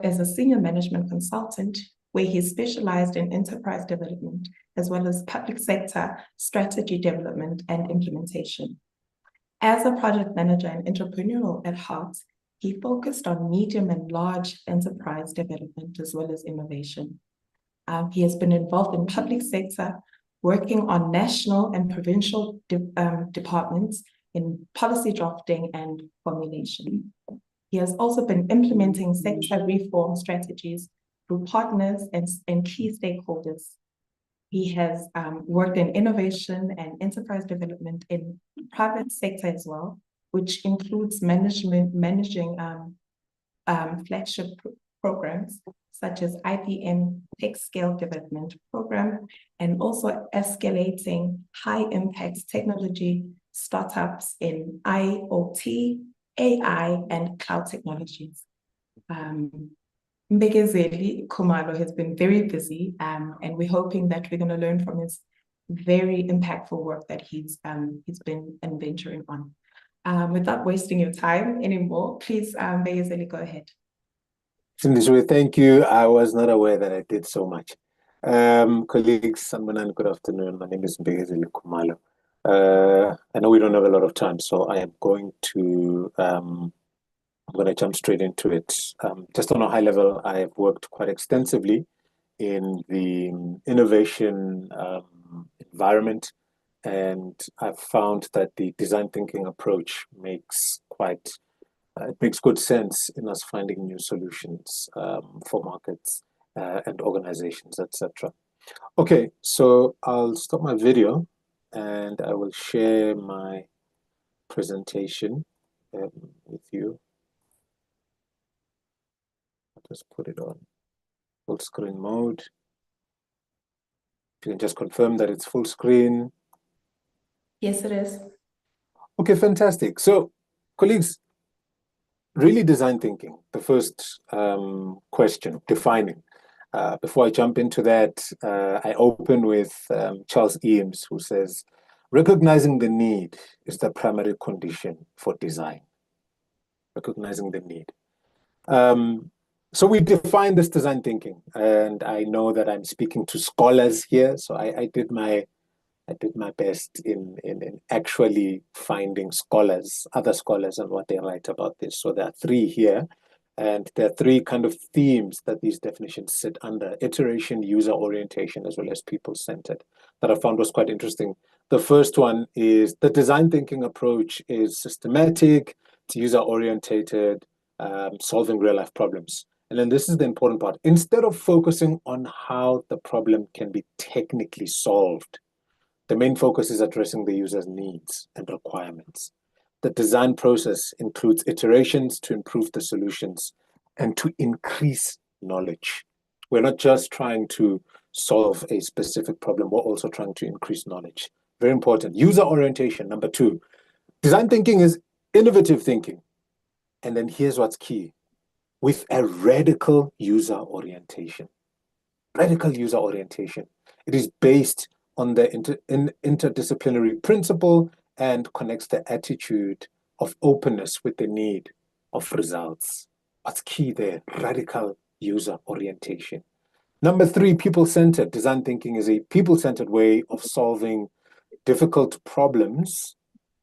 as a senior management consultant, where he specialized in enterprise development, as well as public sector strategy development and implementation. As a project manager and entrepreneurial at heart, he focused on medium and large enterprise development, as well as innovation. He has been involved in public sector, working on national and provincial departments in policy drafting and formulation. He has also been implementing sector reform strategies through partners and key stakeholders. He has worked in innovation and enterprise development in private sector as well, which includes managing flagship programs such as IBM Tech Scale Development Program, and also escalating high impact technology startups in IoT, AI, and cloud technologies. Mbekezeli Khumalo has been very busy, and we're hoping that we're going to learn from his very impactful work that he's been venturing on. Without wasting your time anymore, please, Mbekezeli, go ahead. Sindishwe, thank you. I was not aware that I did so much. Colleagues, good afternoon. My name is Mbekezeli Khumalo. I know we don't have a lot of time, so I am going to I'm going to jump straight into it. Just on a high level, I have worked quite extensively in the innovation environment, and I've found that the design thinking approach makes good sense in us finding new solutions for markets and organizations, etc. Okay, so I'll stop my video and I will share my presentation with you. I'll just put it on full screen mode. You can just confirm that it's full screen. Yes, it is. Okay, fantastic. So, colleagues, really design thinking, the first question, defining. Before I jump into that, I open with Charles Eames, who says, recognizing the need is the primary condition for design. Recognizing the need. So we define this design thinking, and I know that I'm speaking to scholars here, so I did my best in actually finding scholars, other scholars, and what they write about this. So there are three here, and there are three kind of themes that these definitions sit under: iteration, user orientation, as well as people-centered, that I found was quite interesting. The first one is the design thinking approach is systematic, it's user-orientated, solving real-life problems. And then this is the important part. Instead of focusing on how the problem can be technically solved, the main focus is addressing the user's needs and requirements. The design process includes iterations to improve the solutions and to increase knowledge. We're not just trying to solve a specific problem, we're also trying to increase knowledge. Very important. User orientation, number two. Design thinking is innovative thinking. And then here's what's key. With a radical user orientation. Radical user orientation. It is based on the interdisciplinary principle and connects the attitude of openness with the need of results. What's key there? Radical user orientation. Number three, people-centered. Design thinking is a people-centered way of solving difficult problems.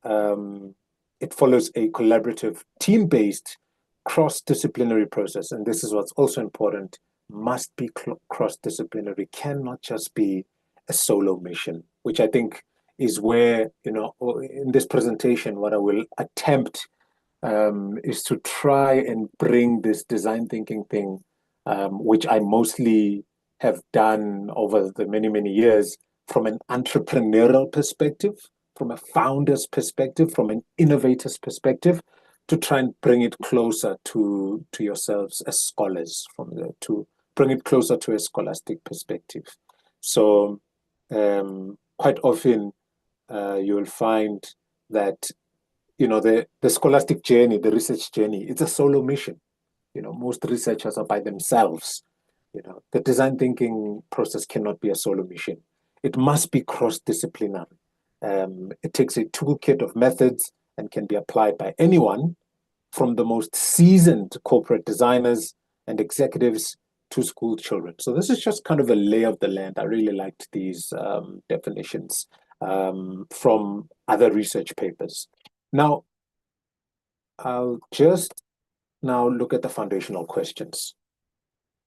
It follows a collaborative, team-based, cross-disciplinary process, and this is what's also important, must be cross-disciplinary, cannot just be a solo mission, which I think is where, in this presentation, what I will attempt is to try and bring this design thinking thing, which I mostly have done over the many, many years, from an entrepreneurial perspective, from a founder's perspective, from an innovator's perspective, to try and bring it closer to yourselves as scholars, to bring it closer to a scholastic perspective. So quite often you'll find that the scholastic journey, the research journey, it's a solo mission. Most researchers are by themselves. The design thinking process cannot be a solo mission. It must be cross-disciplinary. It takes a toolkit of methods and can be applied by anyone, from the most seasoned corporate designers and executives to school children. So this is just kind of a lay of the land. I really liked these definitions from other research papers. Now, I'll just now look at the foundational questions.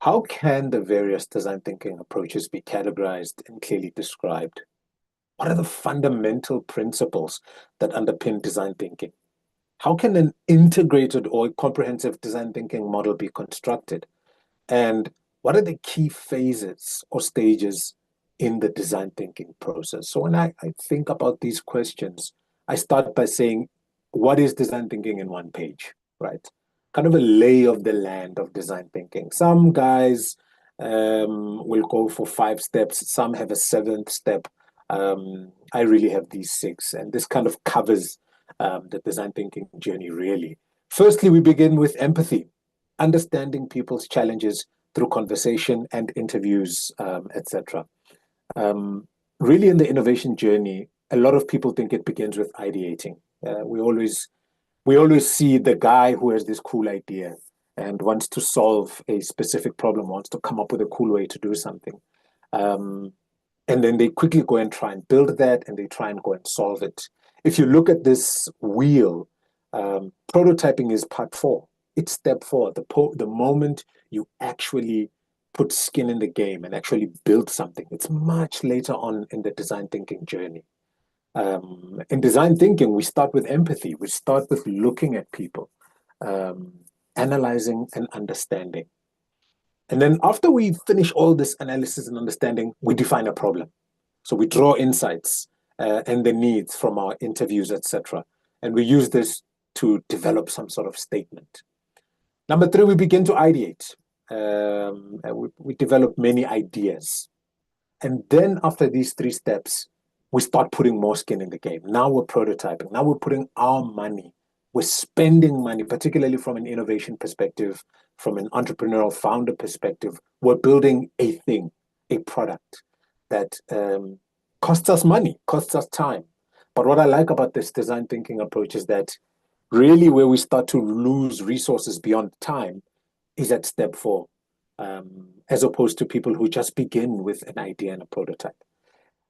How can the various design thinking approaches be categorized and clearly described? What are the fundamental principles that underpin design thinking? How can an integrated or comprehensive design thinking model be constructed? And what are the key phases or stages in the design thinking process? So when I think about these questions, I start by saying, what is design thinking in one page, right? Kind of a lay of the land of design thinking. Some guys will go for 5 steps. Some have a 7th step. I really have these 6, and this kind of covers the design thinking journey, really. Firstly, we begin with empathy, understanding people's challenges through conversation and interviews, etc. Really, in the innovation journey, a lot of people think it begins with ideating. We always see the guy who has this cool idea and wants to solve a specific problem, wants to come up with a cool way to do something. And then they quickly go and try and build that, and they try and go and solve it. If you look at this wheel, prototyping is part 4. It's step 4, the moment you actually put skin in the game and actually build something. It's much later on in the design thinking journey. In design thinking, we start with empathy. We start with looking at people, analyzing and understanding. And then after we finish all this analysis and understanding, we define a problem. So we draw insights and the needs from our interviews, etc. And we use this to develop some sort of statement. Number 3, we begin to ideate. We develop many ideas. And then after these 3 steps, we start putting more skin in the game. Now we're prototyping. Now we're putting our money. We're spending money, particularly from an innovation perspective, from an entrepreneurial founder perspective. We're building a thing, a product that costs us money, costs us time. But what I like about this design thinking approach is that really where we start to lose resources beyond time is at step 4, as opposed to people who just begin with an idea and a prototype.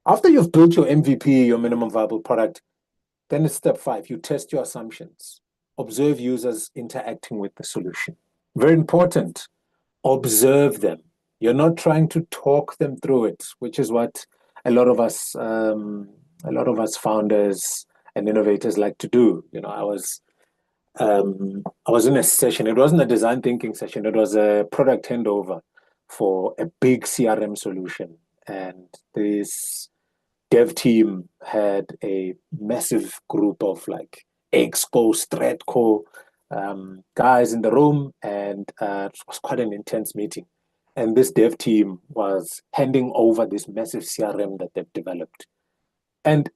After you've built your MVP, your minimum viable product, then it's step 5. You test your assumptions. Observe users interacting with the solution. Very important. Observe them. You're not trying to talk them through it, which is what a lot of us founders and innovators like to do. You know, I was in a session. It wasn't a design thinking session. It was a product handover for a big CRM solution, and this dev team had a massive group of like exco, stratco guys in the room, and it was quite an intense meeting. And this dev team was handing over this massive CRM that they've developed. And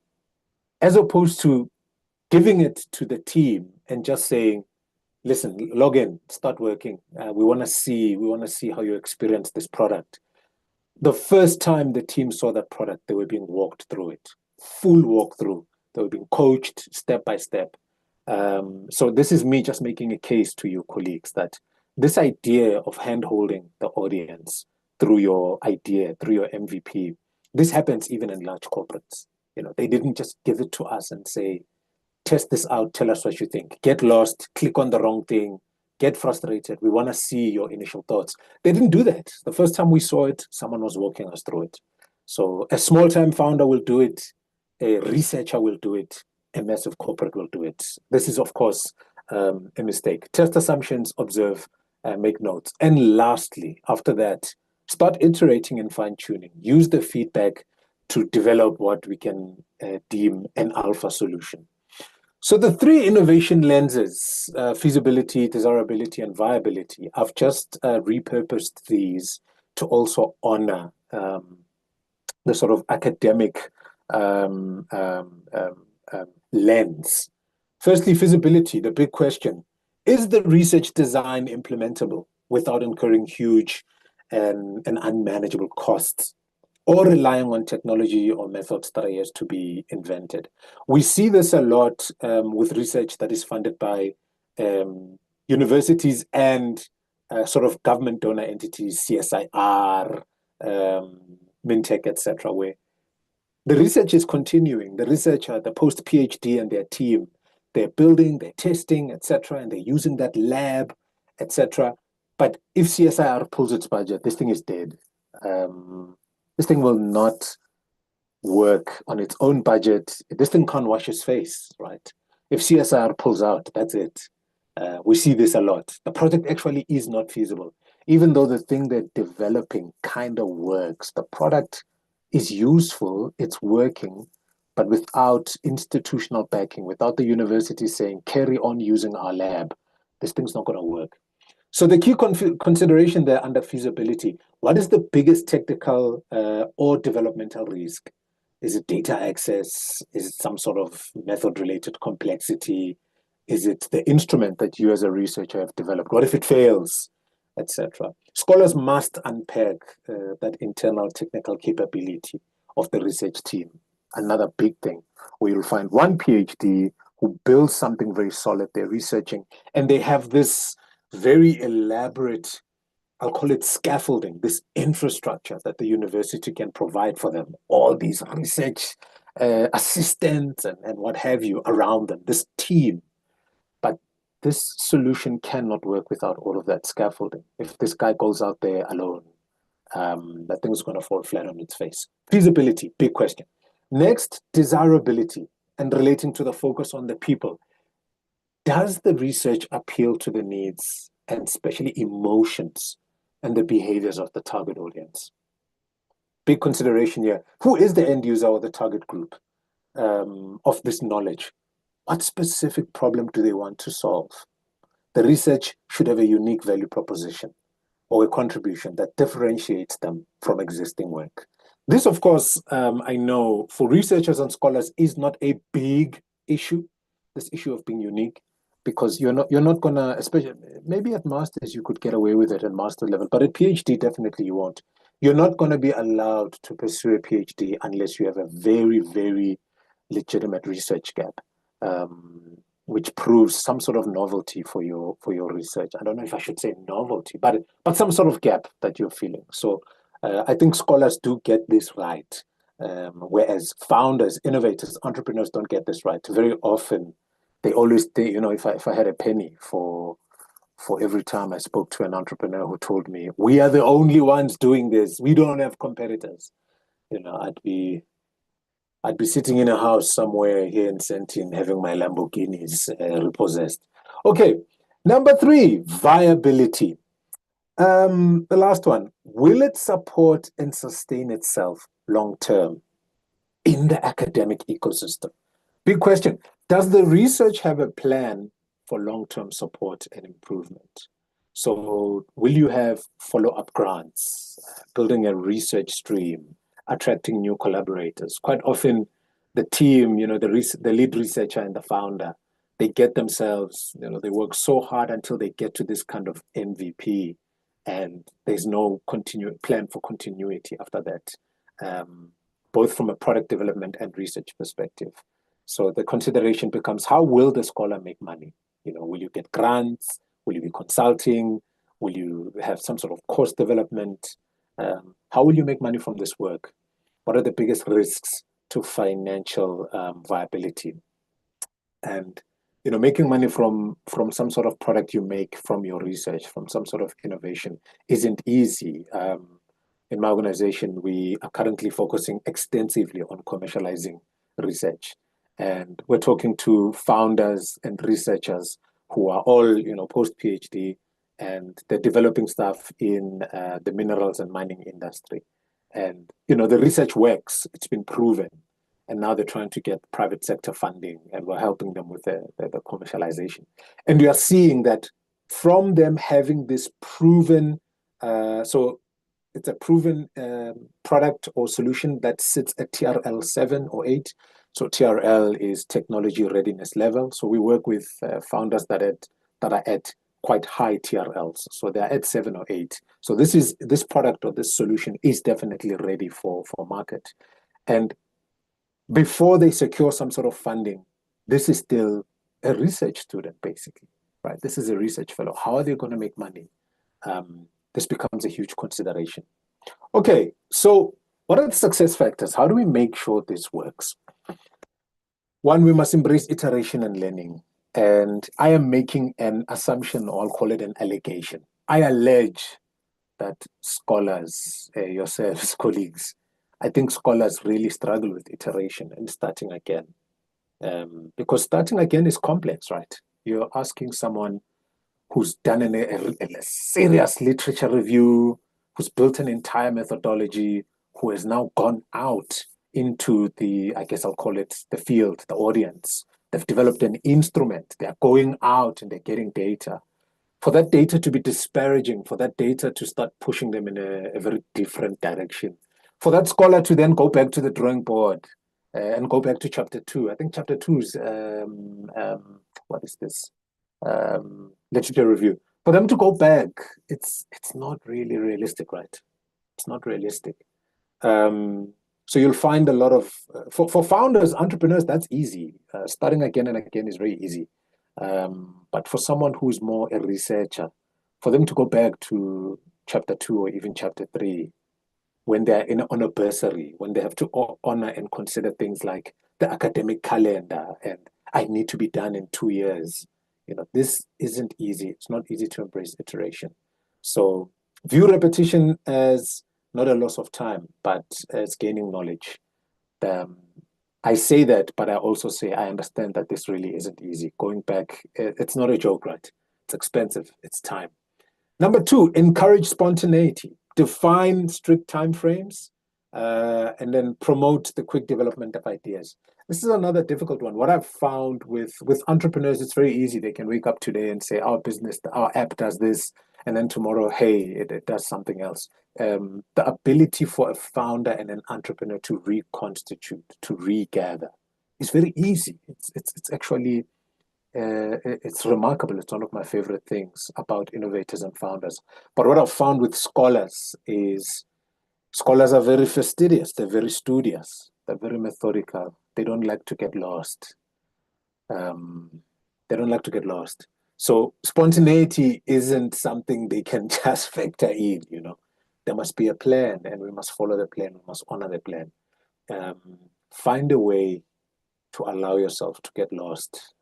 as opposed to giving it to the team and just saying, listen, log in, start working. We want to see how you experience this product. The first time the team saw that product, they were being walked through it, full walkthrough. They were being coached step by step. So this is me just making a case to you colleagues that this idea of hand-holding the audience through your idea, through your MVP, this happens even in large corporates. You know, they didn't just give it to us and say, test this out, tell us what you think. Get lost, click on the wrong thing, get frustrated. We want to see your initial thoughts. They didn't do that. The first time we saw it, someone was walking us through it. So a small-time founder will do it, a researcher will do it, a massive corporate will do it. This is, of course, a mistake. Test assumptions, observe, make notes. And lastly, after that, start iterating and fine-tuning. Use the feedback to develop what we can deem an alpha solution. So the 3 innovation lenses, feasibility, desirability, and viability, I've just repurposed these to also honor the sort of academic lens. Firstly, feasibility, the big question. Is the research design implementable without incurring huge and unmanageable costs, or relying on technology or methods that are yet to be invented? We see this a lot with research that is funded by universities and sort of government donor entities, CSIR, MinTech, etc., where the research is continuing. The researcher, the post-PhD and their team, they're building, they're testing, etc., and they're using that lab, etc. But if CSIR pulls its budget, this thing is dead. This thing will not work on its own budget. This thing can't wash its face, right? If CSIR pulls out, that's it. We see this a lot. The project actually is not feasible. Even though the thing they're developing kind of works, the product is useful, it's working, but without institutional backing, without the university saying, carry on using our lab, this thing's not going to work. So the key consideration there under feasibility, what is the biggest technical or developmental risk? Is it data access? Is it some sort of method-related complexity? Is it the instrument that you as a researcher have developed? What if it fails, etc.? Scholars must unpack that internal technical capability of the research team. Another big thing, where you'll find one PhD who builds something very solid, they're researching, and they have this very elaborate, I'll call it scaffolding, this infrastructure that the university can provide for them, all these research assistants and what have you around them, this team. But this solution cannot work without all of that scaffolding. If this guy goes out there alone, that thing is going to fall flat on its face. Feasibility, big question. Next, desirability, and relating to the focus on the people. Does the research appeal to the needs and especially emotions and the behaviors of the target audience? Big consideration here. Who is the end user or the target group of this knowledge? What specific problem do they want to solve? The research should have a unique value proposition or a contribution that differentiates them from existing work. This, of course, I know for researchers and scholars is not a big issue, this issue of being unique, because you're not gonna, especially maybe at masters you could get away with it at master level, but at PhD definitely you won't. You're not going to be allowed to pursue a PhD unless you have a very, very legitimate research gap, which proves some sort of novelty for your research. I don't know if I should say novelty, but some sort of gap that you're feeling. So I think scholars do get this right, whereas founders, innovators, entrepreneurs don't get this right. Very often, they always think, you know, if I had a penny for every time I spoke to an entrepreneur who told me, we are the only ones doing this, we don't have competitors, you know, I'd be sitting in a house somewhere here in Sentin having my Lamborghinis repossessed. Okay, number 3, viability. The last one, will it support and sustain itself long term in the academic ecosystem? Big question. Does the research have a plan for long-term support and improvement? So will you have follow-up grants, building a research stream, attracting new collaborators? Quite often the team, you know, the lead researcher and the founder, they get themselves, you know, they work so hard until they get to this kind of MVP, and there's no plan for continuity after that, both from a product development and research perspective. So the consideration becomes, how will the scholar make money? You know, will you get grants? Will you be consulting? Will you have some sort of course development? How will you make money from this work? What are the biggest risks to financial viability? And, you know, making money from some sort of product you make from your research, from some sort of innovation, isn't easy. In my organization, we are currently focusing extensively on commercializing research. And we're talking to founders and researchers who are all, you know, post-PhD, and they're developing stuff in the minerals and mining industry. And, you know, the research works, it's been proven. And now they're trying to get private sector funding, and we're helping them with the commercialization. And we are seeing that from them having this proven, so it's a proven product or solution that sits at TRL 7 or 8. So TRL is technology readiness level. So we work with founders that are at quite high TRLs. So they're at 7 or 8. So this product or this solution is definitely ready for market. And before they secure some sort of funding, this is still a research student, basically, right? This is a research fellow. How are they going to make money? this becomes a huge consideration. Okay, so what are the success factors? How do we make sure this works? One, we must embrace iteration and learning. And I am making an assumption, or I'll call it an allegation. I allege that scholars, yourselves, colleagues, I think scholars really struggle with iteration and starting again. Because starting again is complex, right? You're asking someone who's done a serious literature review, who's built an entire methodology, who has now gone out into the, I guess I'll call it the field, the audience. They've developed an instrument. They're going out and they're getting data. For that data to be disparaging, for that data to start pushing them in a very different direction, for that scholar to then go back to the drawing board and go back to chapter 2. I think chapter 2 is, what is this? Literature review. For them to go back, it's not really realistic, right? It's not realistic. So you'll find a lot of, for founders, entrepreneurs, that's easy. Starting again and again is very easy. But for someone who's more a researcher, for them to go back to chapter 2 or even chapter 3, when they're on a bursary, when they have to honor and consider things like the academic calendar and I need to be done in 2 years. This isn't easy. It's not easy to embrace iteration. So view repetition as not a loss of time, but as gaining knowledge. I say that, but I also say I understand that this really isn't easy. Going back, it's not a joke, right? It's expensive. It's time. Number 2, encourage spontaneity. Define strict timeframes, and then promote the quick development of ideas. This is another difficult one. What I've found with entrepreneurs, it's very easy. They can wake up today and say, our business, our app does this, and then tomorrow, hey, it does something else. The ability for a founder and an entrepreneur to reconstitute, to regather, is very easy. It's actually it's remarkable. It's one of my favorite things about innovators and founders. But what I've found with scholars is scholars are very fastidious. They're very studious. They're very methodical. They don't like to get lost. They don't like to get lost. So spontaneity isn't something they can just factor in, There must be a plan and we must follow the plan. We must honor the plan. Find a way to allow yourself to get lost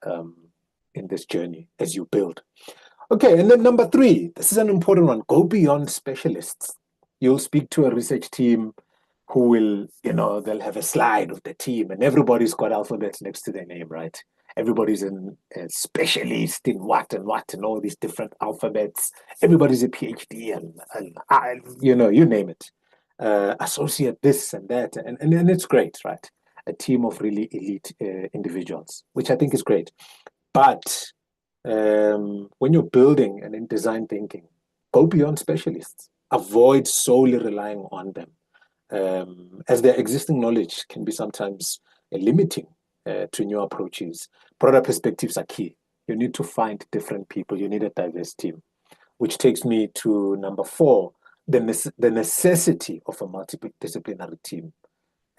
in this journey as you build. Okay, and then number 3, this is an important one. Go beyond specialists. You'll speak to a research team who will, they'll have a slide of the team and everybody's got alphabets next to their name, right? Everybody's a specialist in what and all these different alphabets. Everybody's a PhD and you name it. Associate this and that. And it's great, right? A team of really elite individuals, which I think is great. But when you're building and in design thinking, go beyond specialists. Avoid solely relying on them, as their existing knowledge can be sometimes limiting to new approaches. Broader perspectives are key. You need to find different people. You need a diverse team, which takes me to number 4, the necessity of a multidisciplinary team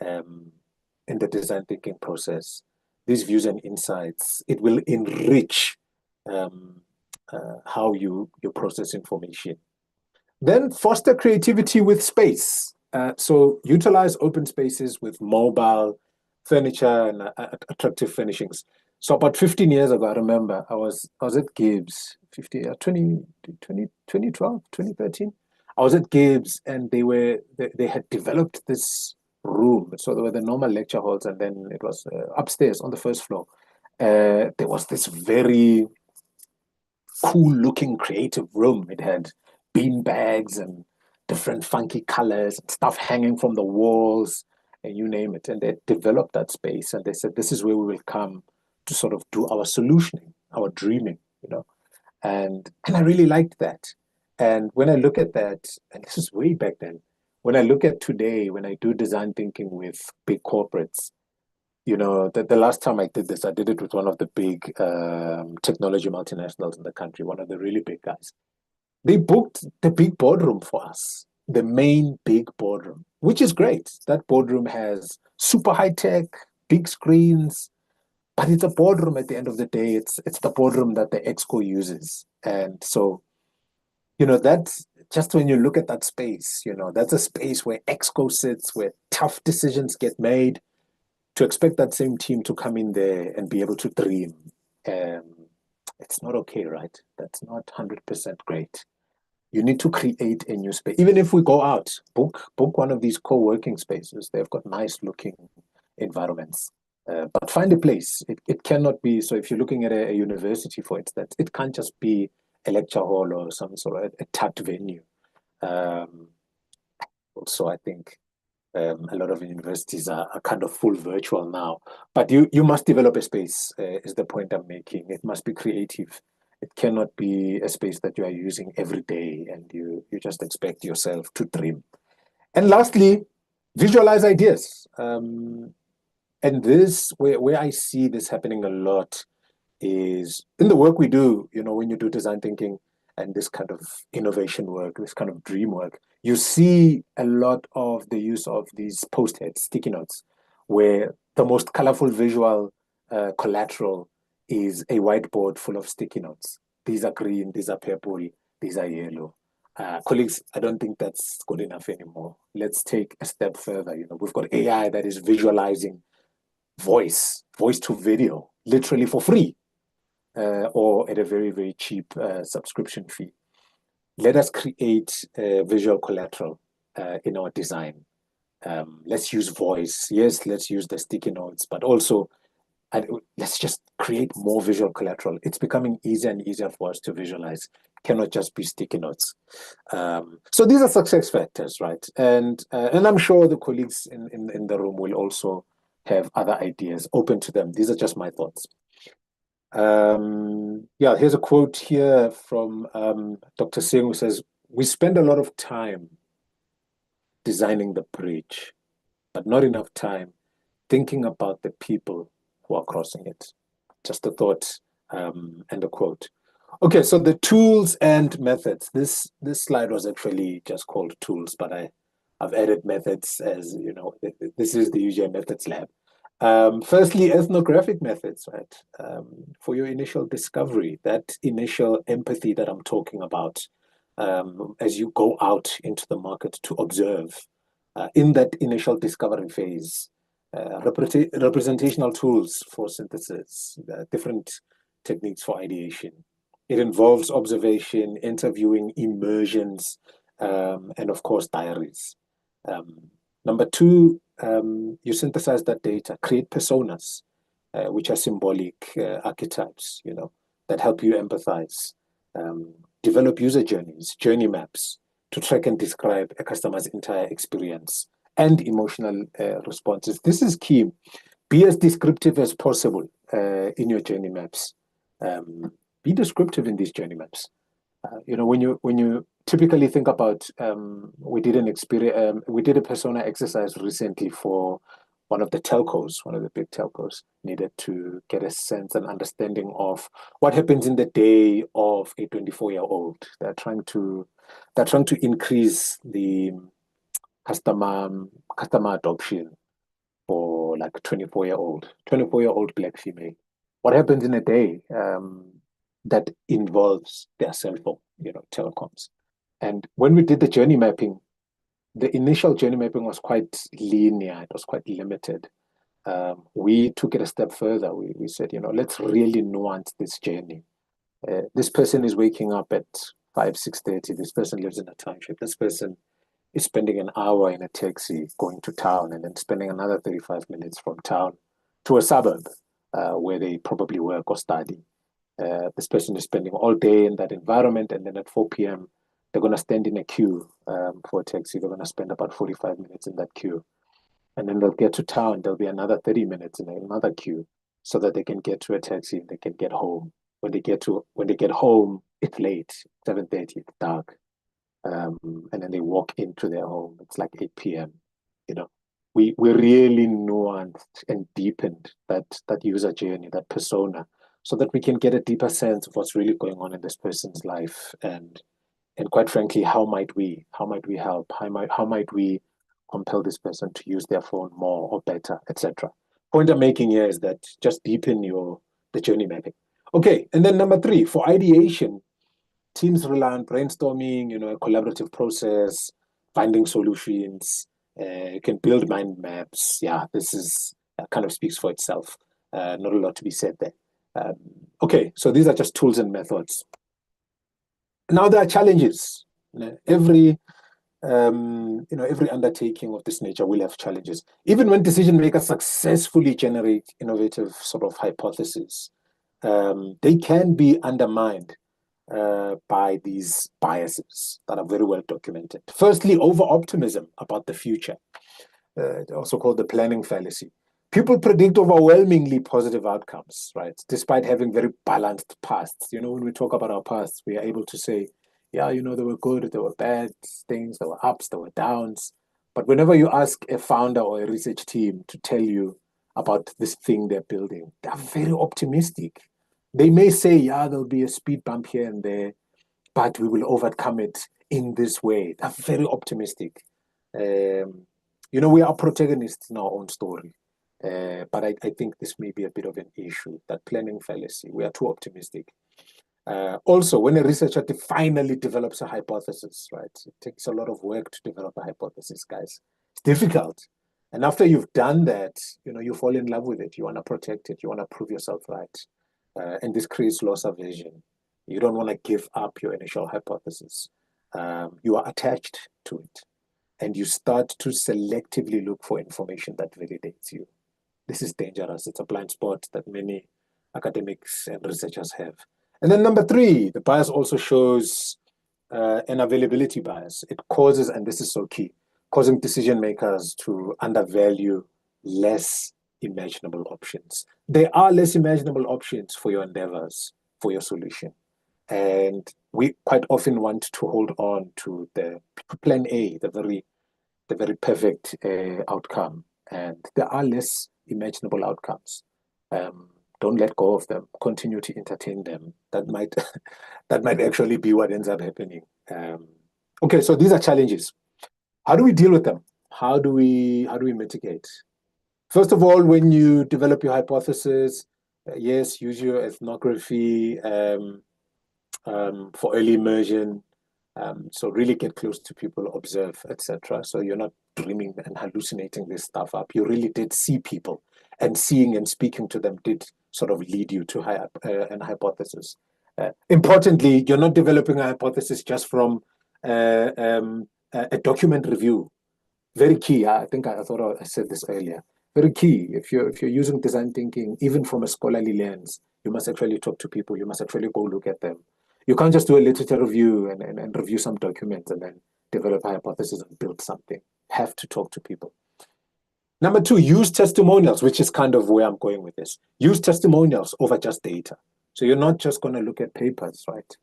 in the design thinking process. These views and insights, it will enrich how you process information. Then foster creativity with space. So utilize open spaces with mobile furniture and attractive furnishings. So about 15 years ago, I remember I was at Gibbs, 2012, 2013. I was at Gibbs and they had developed this room. So there were the normal lecture halls and then it was upstairs on the first floor. There was this very cool looking creative room. It had bean bags and different funky colors and stuff hanging from the walls and you name it. And they developed that space and they said, this is where we will come to sort of do our solutioning, our dreaming, And I really liked that. And when I look at that, and this is way back then, when I look at today, when I do design thinking with big corporates, the last time I did this, I did it with one of the big technology multinationals in the country, one of the really big guys. They booked the big boardroom for us, the main big boardroom, which is great. That boardroom has super high tech, big screens, but it's a boardroom at the end of the day. It's the boardroom that the exco uses. And so That's just when you look at that space, that's a space where exco sits, where tough decisions get made. To expect that same team to come in there and be able to dream, um, it's not okay, right? That's not 100% great. You need to create a new space. Even if we go out, book one of these co-working spaces. They've got nice looking environments. But find a place. It cannot be, so if you're looking at a university, for instance, it can't just be a lecture hall or some sort of a tucked venue. Um, Also, I think a lot of universities are kind of full virtual now. But you must develop a space, is the point I'm making. It must be creative. It cannot be a space that you are using every day and you just expect yourself to dream. And lastly, visualize ideas. And this, where I see this happening a lot is in the work we do, when you do design thinking and this kind of innovation work, this kind of dream work, you see a lot of the use of these post-its, sticky notes, where the most colorful visual collateral is a whiteboard full of sticky notes. These are green, these are purple, these are yellow. Colleagues, I don't think that's good enough anymore. Let's take a step further. We've got AI that is visualizing voice to video, literally for free, or at a very, very cheap subscription fee. Let us create visual collateral in our design. Let's use voice. Yes, let's use the sticky notes, but also let's just create more visual collateral. It's becoming easier and easier for us to visualize. It cannot just be sticky notes. So these are success factors, right? And I'm sure the colleagues in the room will also have other ideas open to them. These are just my thoughts. Yeah, here's a quote here from Dr. Singh, who says, "We spend a lot of time designing the bridge, but not enough time thinking about the people who are crossing it." Just a thought and a quote. Okay, so the tools and methods. This slide was actually just called tools, but I've added methods as, this is the UJ Methods Lab. Firstly, ethnographic methods, right? For your initial discovery, that initial empathy that I'm talking about, as you go out into the market to observe, in that initial discovery phase, representational tools for synthesis, different techniques for ideation. It involves observation, interviewing, immersions, and of course, diaries. Number two, you synthesize that data, create personas, which are symbolic archetypes, that help you empathize. Develop user journeys, journey maps to track and describe a customer's entire experience and emotional responses. This is key. Be as descriptive as possible in your journey maps. Be descriptive in these journey maps. When you typically think about, we did a persona exercise recently for one of the telcos, one of the big telcos, needed to get a sense and understanding of what happens in the day of a 24-year-old. They're trying to increase the customer adoption for like 24-year-old black female. What happens in a day that involves their cell phone, telecoms? And when we did the journey mapping, the initial journey mapping was quite linear. It was quite limited. We took it a step further. We said, let's really nuance this journey. This person is waking up at 6:30. This person lives in a township. This person is spending an hour in a taxi going to town and then spending another 35 minutes from town to a suburb where they probably work or study. This person is spending all day in that environment, and then at 4 p.m., they're going to stand in a queue for a taxi. They're going to spend about 45 minutes in that queue. And then they'll get to town. There'll be another 30 minutes in another queue so that they can get to a taxi and they can get home. When they get home, it's late, 7:30, it's dark. And then they walk into their home. It's like 8 p.m. We really nuanced and deepened that user journey, that persona, so that we can get a deeper sense of what's really going on in this person's life, and quite frankly, how might we help? How might we compel this person to use their phone more or better, etc. Point I'm making here is that just deepen the journey mapping. Okay, and then number three, for ideation, teams rely on brainstorming, a collaborative process, finding solutions. You can build mind maps. Yeah, this is kind of speaks for itself. Not a lot to be said there. Okay, so these are just tools and methods. Now there are challenges. Every every undertaking of this nature will have challenges. Even when decision makers successfully generate innovative sort of hypotheses, they can be undermined by these biases that are very well documented. Firstly, over-optimism about the future, also called the planning fallacy. People predict overwhelmingly positive outcomes, right? Despite having very balanced pasts. When we talk about our pasts, we are able to say, yeah, there were good, there were bad things, there were ups, there were downs. But whenever you ask a founder or a research team to tell you about this thing they're building, they're very optimistic. They may say, yeah, there'll be a speed bump here and there, but we will overcome it in this way. They're very optimistic. We are protagonists in our own story. But I think this may be a bit of an issue, that planning fallacy. We are too optimistic. Also, when a researcher finally develops a hypothesis, right, it takes a lot of work to develop a hypothesis, guys. It's difficult. And after you've done that, you fall in love with it. You want to protect it. You want to prove yourself right. And this creates loss aversion. You don't want to give up your initial hypothesis. You are attached to it. And you start to selectively look for information that validates you. This is dangerous. It's a blind spot that many academics and researchers have. And then number 3, the bias also shows an availability bias. It causes, and this is so key, causing decision makers to undervalue less imaginable options. There are less imaginable options for your endeavors, for your solution. And we quite often want to hold on to the plan A, the very perfect outcome. And there are less imaginable outcomes. Don't let go of them. Continue to entertain them. That might actually be what ends up happening. Okay, so these are challenges. How do we deal with them? How do we mitigate? First of all, when you develop your hypothesis, yes, use your ethnography for early immersion. So really get close to people, observe, etc. So you're not dreaming and hallucinating this stuff up. You really did see people, and seeing and speaking to them did sort of lead you to an hypothesis. Importantly, you're not developing a hypothesis just from a document review. Very key. I think I thought I said this earlier. Very key. If you're using design thinking, even from a scholarly lens, you must actually talk to people. You must actually go look at them. You can't just do a literature review and review some documents and then develop a hypothesis and build something. Have to talk to people. Number 2, use testimonials, which is kind of where I'm going with this. Use testimonials over just data. So you're not just going to look at papers, right?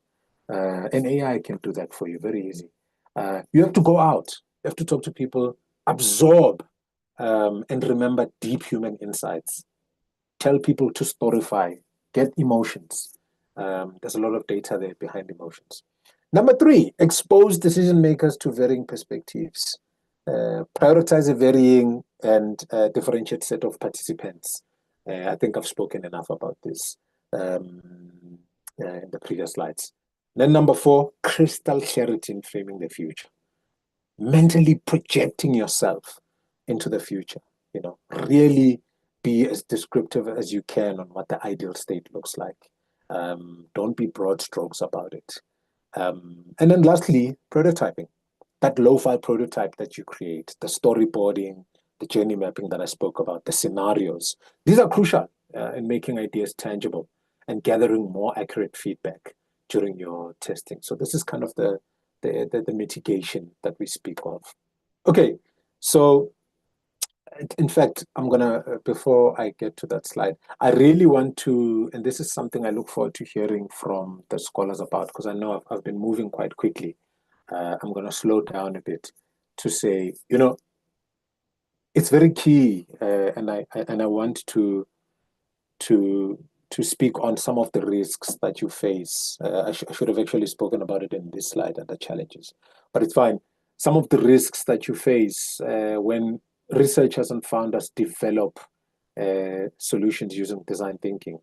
And AI can do that for you, very easy. You have to go out. You have to talk to people, absorb, and remember deep human insights. Tell people to storify, get emotions. There's a lot of data there behind emotions. Number 3, expose decision makers to varying perspectives. Prioritize a varying and differentiate set of participants. I think I've spoken enough about this in the previous slides. Then number 4, crystal clarity in framing the future. Mentally projecting yourself into the future. Really be as descriptive as you can on what the ideal state looks like. Don't be broad strokes about it. And then lastly, prototyping. That lo-fi prototype that you create, the storyboarding, the journey mapping that I spoke about, the scenarios. These are crucial in making ideas tangible and gathering more accurate feedback during your testing. So this is kind of the mitigation that we speak of. Okay, so in fact, I'm gonna, before I get to that slide, I really want to, and this is something I look forward to hearing from the scholars about, because I know I've been moving quite quickly. I'm gonna slow down a bit to say, it's very key, and I want to speak on some of the risks that you face. I should have actually spoken about it in this slide and the challenges, but it's fine. Some of the risks that you face when researchers and founders develop solutions using design thinking.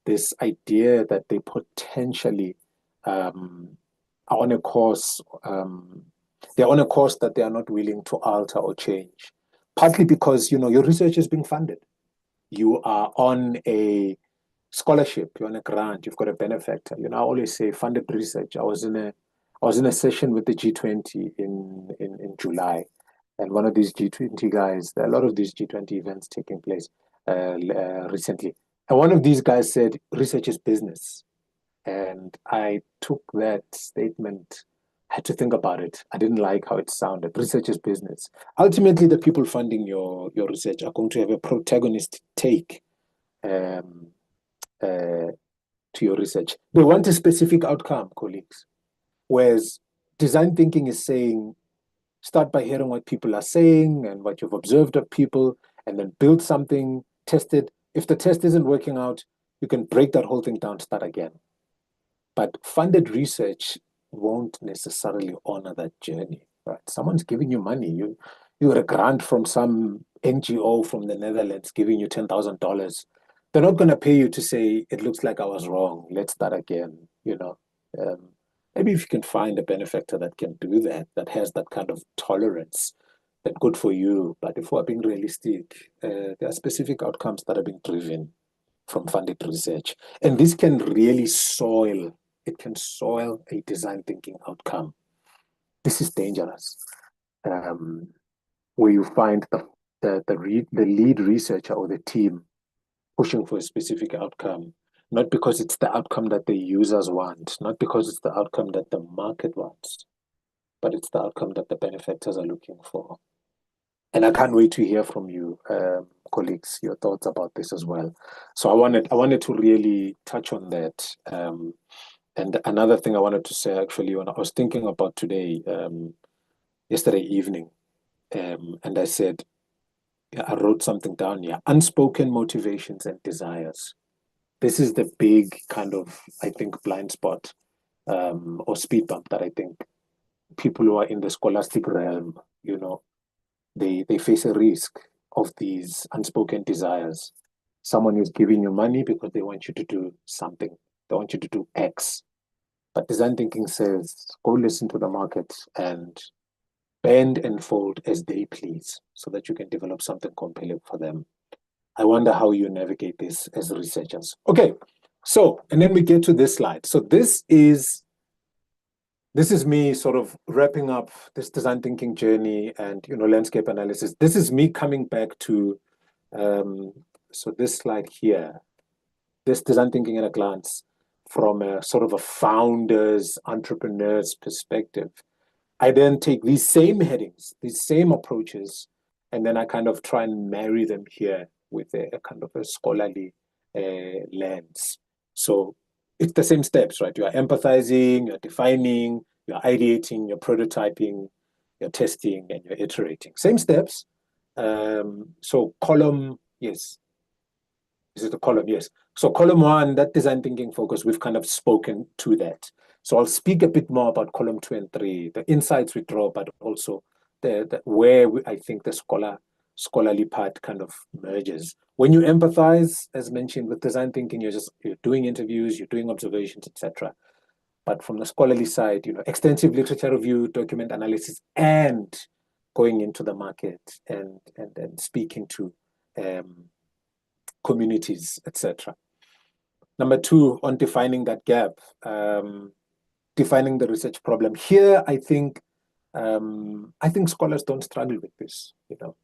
This idea that they potentially are on a course, they're on a course that they are not willing to alter or change. Partly because, you know, your research is being funded. You are on a scholarship, you're on a grant, you've got a benefactor. You know, I always say funded research. I was in a session with the G20 in July, and one of these G20 guys, there are a lot of these G20 events taking place recently. And one of these guys said, research is business. And I took that statement, had to think about it. I didn't like how it sounded. Research is business. Ultimately, the people funding your research are going to have a protagonist take um, to your research. They want a specific outcome, colleagues. Whereas design thinking is saying, start by hearing what people are saying and what you've observed of people, and then build something, test it. If the test isn't working out, you can break that whole thing down, start again. But funded research won't necessarily honor that journey, right? Someone's giving you money. You got a grant from some NGO from the Netherlands giving you $10,000. They're not going to pay you to say, it looks like I was wrong. Let's start again, you know. Maybe if you can find a benefactor that can do that, that has that kind of tolerance, then good for you. But if we're being realistic, there are specific outcomes that are being driven from funded research. And this can really soil a design thinking outcome. This is dangerous. Where you find the lead researcher or the team pushing for a specific outcome, not because it's the outcome that the users want, not because it's the outcome that the market wants, but it's the outcome that the benefactors are looking for. And I can't wait to hear from you, colleagues, your thoughts about this as well. So I wanted to really touch on that. And another thing I wanted to say, actually, when I was thinking about today, yesterday evening, and I said, I wrote something down here, unspoken motivations and desires. This is the big kind of, I think, blind spot or speed bump that I think people who are in the scholastic realm, you know, they face a risk of these unspoken desires. Someone is giving you money because they want you to do something. They want you to do X. But design thinking says, go listen to the market and bend and fold as they please so that you can develop something compelling for them. I wonder how you navigate this as researchers. Okay, so, and then we get to this slide. So this is me sort of wrapping up this design thinking journey and, you know, landscape analysis. This is me coming back to, so this slide here, this design thinking at a glance from a sort of a founder's, entrepreneur's perspective. I then take these same headings, these same approaches, and then I kind of try and marry them here with a kind of a scholarly lens. So it's the same steps, right? You are empathizing, you're defining, you're ideating, you're prototyping, you're testing, and you're iterating. Same steps. So column, yes. Is it a column? Yes. So column one, that design thinking focus, we've kind of spoken to that. So I'll speak a bit more about column 2 and 3, the insights we draw, but also where I think the scholarly part kind of merges. When you empathize, as mentioned, with design thinking, you're doing interviews, you're doing observations, etc. But from the scholarly side, you know, extensive literature review, document analysis, and going into the market and speaking to communities, etc. Number 2, on defining that gap, defining the research problem. Here, I think scholars don't struggle with this, you know,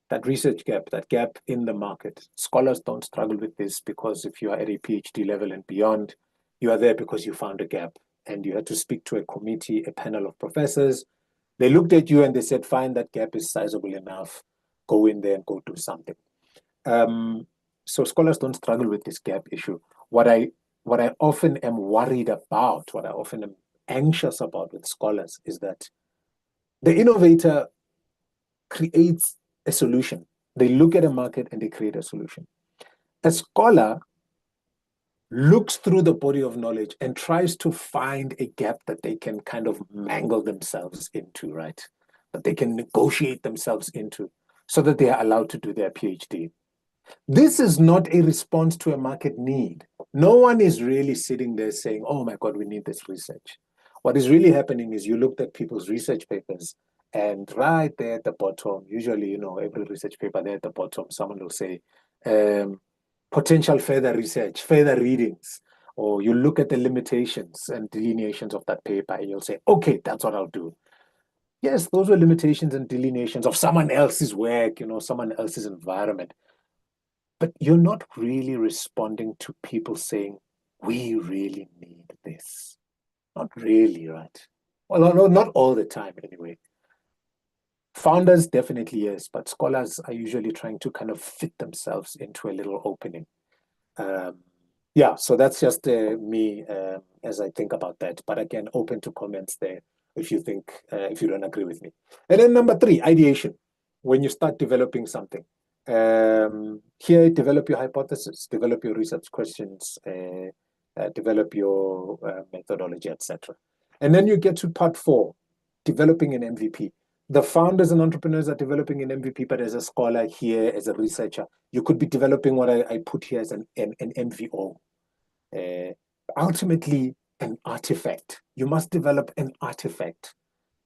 that research gap, that gap in the market. Scholars don't struggle with this because if you are at a PhD level and beyond, you are there because you found a gap and you had to speak to a committee, a panel of professors. They looked at you and they said, fine, that gap is sizable enough. Go in there and go do something. So scholars don't struggle with this gap issue. What I often am worried about, what I often am anxious about with scholars is that the innovator creates a solution. They look at a market and they create a solution. A scholar looks through the body of knowledge and tries to find a gap that they can kind of mangle themselves into, right? That they can negotiate themselves into so that they are allowed to do their PhD. This is not a response to a market need. No one is really sitting there saying, oh my God, we need this research. What is really happening is you looked at people's research papers, and right there at the bottom, usually, every research paper there at the bottom, someone will say, potential further research, further readings, or you look at the limitations and delineations of that paper, and you'll say, okay, that's what I'll do. Yes, those were limitations and delineations of someone else's work, someone else's environment. But you're not really responding to people saying, we really need this. Not really, right? Well, no, not all the time anyway. Founders definitely yes, but scholars are usually trying to kind of fit themselves into a little opening. Yeah, so that's just me as I think about that. But again, open to comments there if you think, if you don't agree with me. And then number 3, ideation. When you start developing something. Here, develop your hypothesis, develop your research questions, develop your methodology, etc. And then you get to part 4, developing an MVP. The founders and entrepreneurs are developing an MVP, but as a scholar here, as a researcher, you could be developing what I put here as an MVO. Ultimately, an artifact. You must develop an artifact.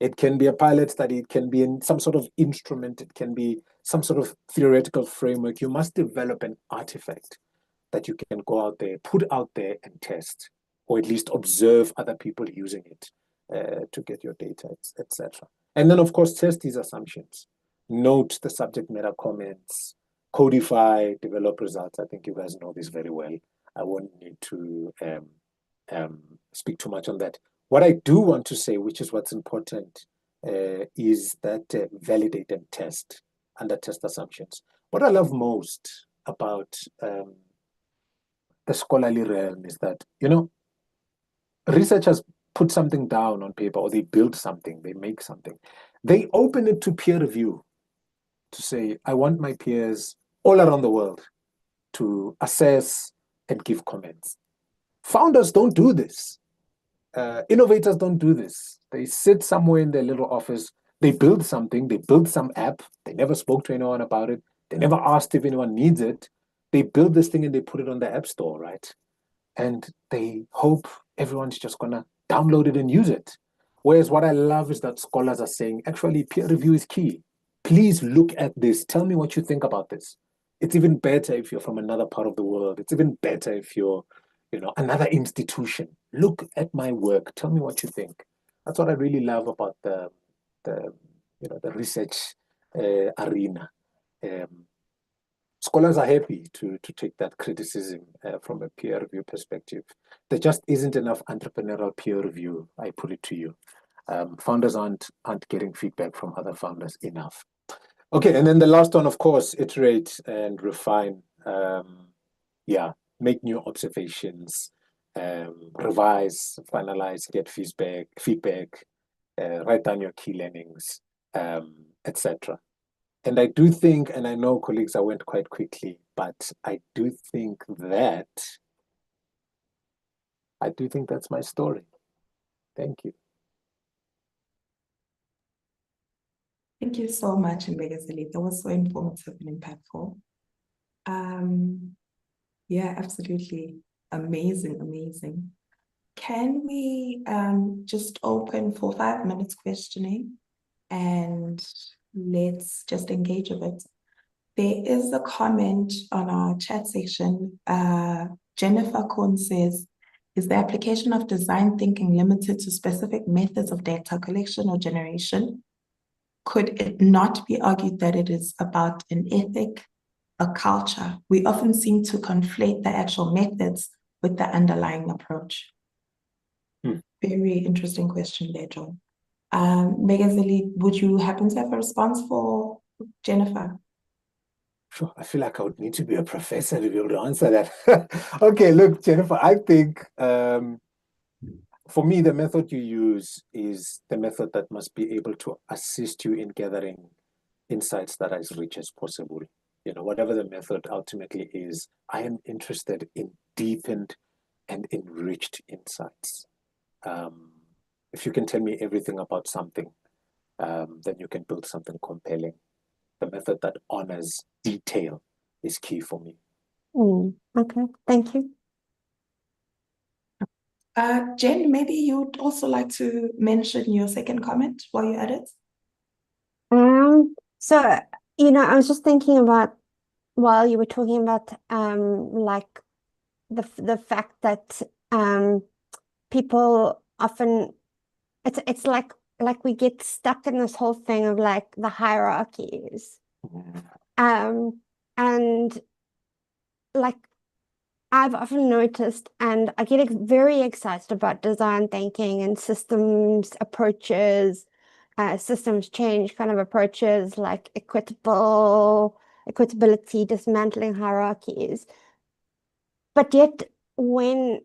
It can be a pilot study, it can be in some sort of instrument, it can be some sort of theoretical framework. You must develop an artifact that you can go out there, put out there and test, or at least observe other people using it to get your data, etc. And then, of course, test these assumptions. Note the subject matter comments, codify, develop results. I think you guys know this very well. I won't need to speak too much on that. What I do want to say, which is what's important, is that validate and test under test assumptions. What I love most about the scholarly realm is that, researchers put something down on paper, or they build something, they make something. They open it to peer review to say, I want my peers all around the world to assess and give comments. Founders don't do this. Innovators don't do this. They sit somewhere in their little office, they build something, they build some app, they never spoke to anyone about it, they never asked if anyone needs it. They build this thing and they put it on the app store, right? And they hope everyone's just gonna download it and use it. Whereas what I love is that scholars are saying, actually, peer review is key. Please look at this. Tell me what you think about this. It's even better if you're from another part of the world. It's even better if you're, another institution. Look at my work. Tell me what you think. That's what I really love about the research arena. Scholars are happy to take that criticism from a peer review perspective. There just isn't enough entrepreneurial peer review, I put it to you. Founders aren't getting feedback from other founders enough. Okay, and then the last one, of course, iterate and refine. Make new observations, revise, finalize, get feedback, write down your key learnings, etc. And I do think, and I know colleagues, I went quite quickly, but I do think that's my story. Thank you. Thank you so much, Mbegazeli. That was so informative and impactful. Yeah, absolutely. Amazing. Can we just open for 5 minutes questioning and let's just engage a bit. There is a comment on our chat section. Jennifer Korn says, is the application of design thinking limited to specific methods of data collection or generation? Could it not be argued that it is about an ethic, a culture? We often seem to conflate the actual methods with the underlying approach. Very interesting question there, John. Megazeli, would you happen to have a response for Jennifer? Sure, I feel like I would need to be a professor to be able to answer that. Okay, look, Jennifer, I think for me, the method you use is the method that must be able to assist you in gathering insights that are as rich as possible. Whatever the method ultimately is, I am interested in deepened and enriched insights. If you can tell me everything about something, then you can build something compelling. The method that honors detail is key for me. Okay, thank you. Jen, maybe you'd also like to mention your second comment while you're at it. So, I was just thinking about while you were talking about like the fact that people often it's like we get stuck in this whole thing of like the hierarchies. Um and like I've often noticed, and I get very excited about design thinking and systems approaches, systems change kind of approaches like equitability, dismantling hierarchies. But yet, when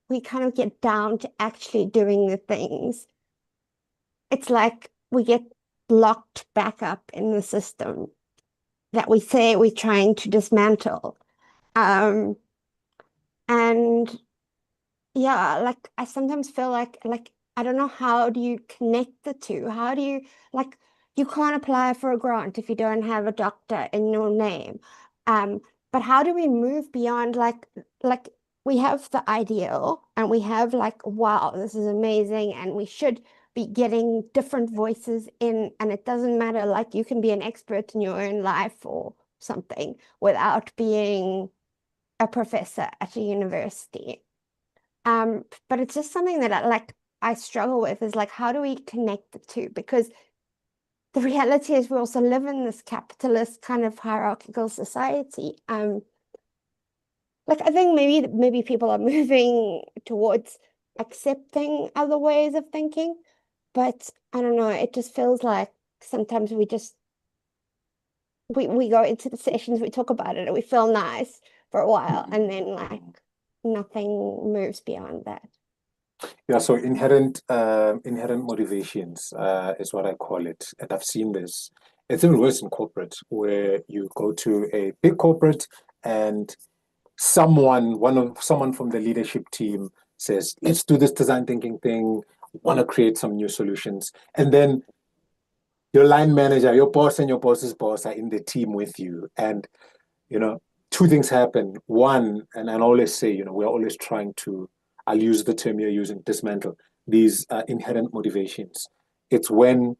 we kind of get down to actually doing the things, it's like we get locked back up in the system that we say we're trying to dismantle. Um, and yeah, like I sometimes feel like I don't know, how do you connect the two? How do you, like, you can't apply for a grant if you don't have a doctor in your name. Um, but how do we move beyond like we have the ideal and we have like, wow, this is amazing, and we should be getting different voices in, and it doesn't matter, like you can be an expert in your own life or something without being a professor at a university. But it's just something that I struggle with, is like, how do we connect the two? Because the reality is we also live in this capitalist kind of hierarchical society. Like I think maybe people are moving towards accepting other ways of thinking, but I don't know, it just feels like sometimes we go into the sessions, we talk about it, and we feel nice for a while, and then like nothing moves beyond that. Yeah, so inherent motivations is what I call it, and I've seen this. It's even worse in corporate, where you go to a big corporate and someone from the leadership team says, "Let's do this design thinking thing. Want to create some new solutions," and then your line manager, your boss, and your boss's boss are in the team with you, and you know, two things happen. One, and I always say, we're always trying to, I'll use the term you're using, dismantle these inherent motivations. It's when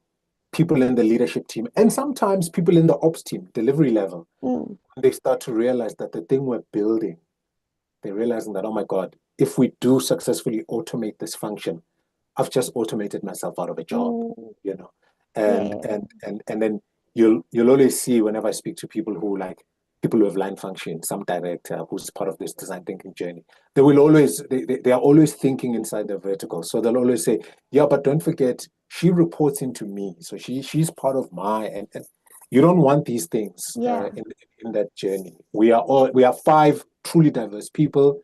people in the leadership team and sometimes people in the ops team, delivery level, they start to realize that the thing we're building, they're realizing that, oh my God, if we do successfully automate this function, I've just automated myself out of a job, you know. And Yeah. and then you'll always see whenever I speak to people who have line function, some director who's part of this design thinking journey, they are always thinking inside the vertical. So they'll always say, yeah, but don't forget, she reports into me. So she's part of my, and you don't want these things Yeah. in that journey. We are five truly diverse people.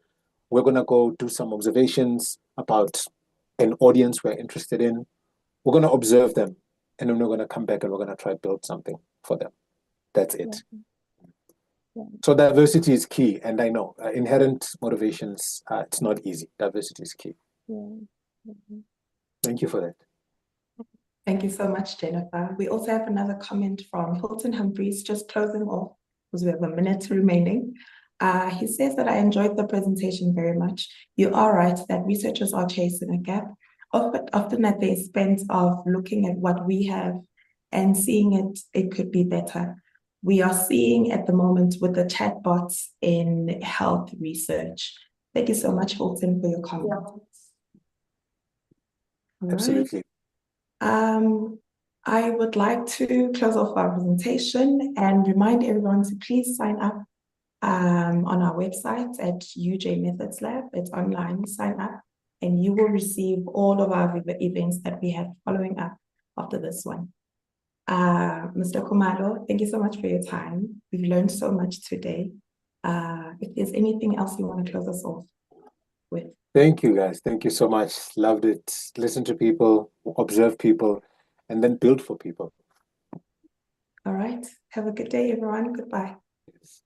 We're gonna go do some observations about an audience we're interested in. We're gonna observe them, and then we're gonna come back and we're gonna try to build something for them. That's it. Yeah. So diversity is key, and I know inherent motivations. It's not easy. Diversity is key. Thank you for that. Thank you so much, Jennifer. We also have another comment from Hilton Humphreys, just closing off, because we have a minute remaining. He says that I enjoyed the presentation very much. You are right that researchers are chasing a gap, often at the expense of looking at what we have and seeing it could be better. We are seeing at the moment with the chatbots in health research. Thank you so much, Hilton, for your comments. All Absolutely. right. I would like to close off our presentation and remind everyone to please sign up on our website at UJ Methods Lab. It's online, sign up, and you will receive all of our events that we have following up after this one. Mr. Kumalo, thank you so much for your time. We've learned so much today. If there's anything else you want to close us off with. Thank you, guys. Thank you so much. Loved it. Listen to people, observe people, and then build for people. All right. Have a good day, everyone. Goodbye. Yes.